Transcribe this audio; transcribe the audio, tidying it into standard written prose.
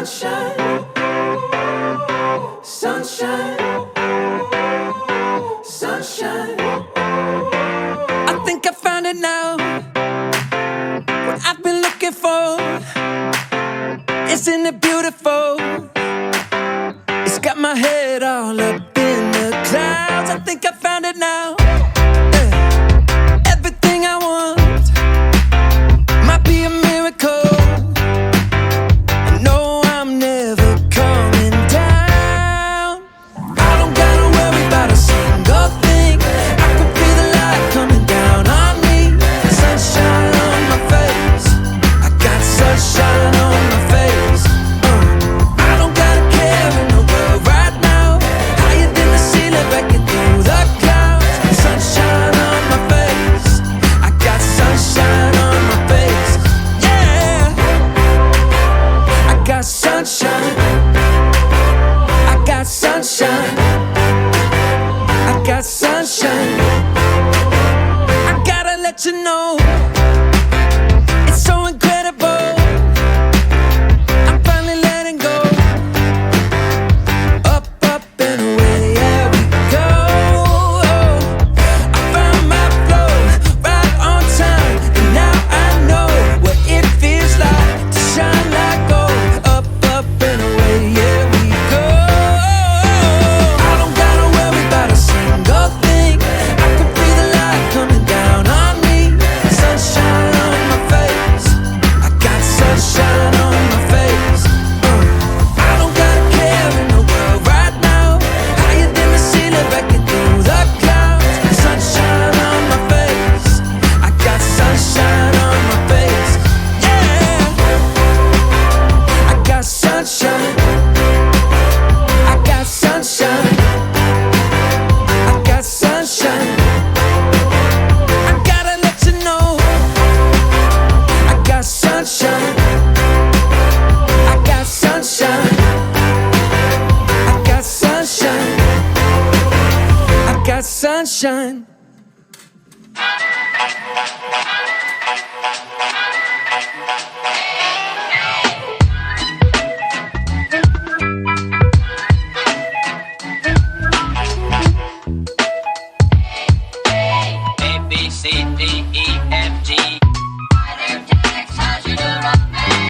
sunshine, sunshine, sunshine. I think I found it now. What I've been looking for, isn't it beautiful? It's got my head all up in the clouds. I think I found it now. Everything I want might be a miracle. I know I'm never coming down. I don't gotta worry about a single thing. I can feel the light coming down on me. Sunshine on my face, I got sunshine on my face. I don't gotta care in the world right now. Higher than the ceiling, breaking through the clouds. Sunshine on my face, I got sunshine on my face. Yeah, I got sunshine, I got sunshine, I got sunshine. I gotta let you know, it's so incredible. I'm finally letting go. Up, up and away, yeah we go. I found my flow right on time, and now I know what it feels like to shine like gold. Up, up and away, yeah we go. I don't gotta worry about a single thing. I can feel the light coming down on me. Sunshine on my face, I got sunshine on my face. I don't gotta care in the world right now. Higher than the ceiling, breaking through the clouds. Sunshine on my face, I got sunshine on my face. Yeah, I got sunshine, I got sunshine, I got sunshine. I gotta let you know, I got sunshine, I got sunshine, I got sunshine, I got sunshine.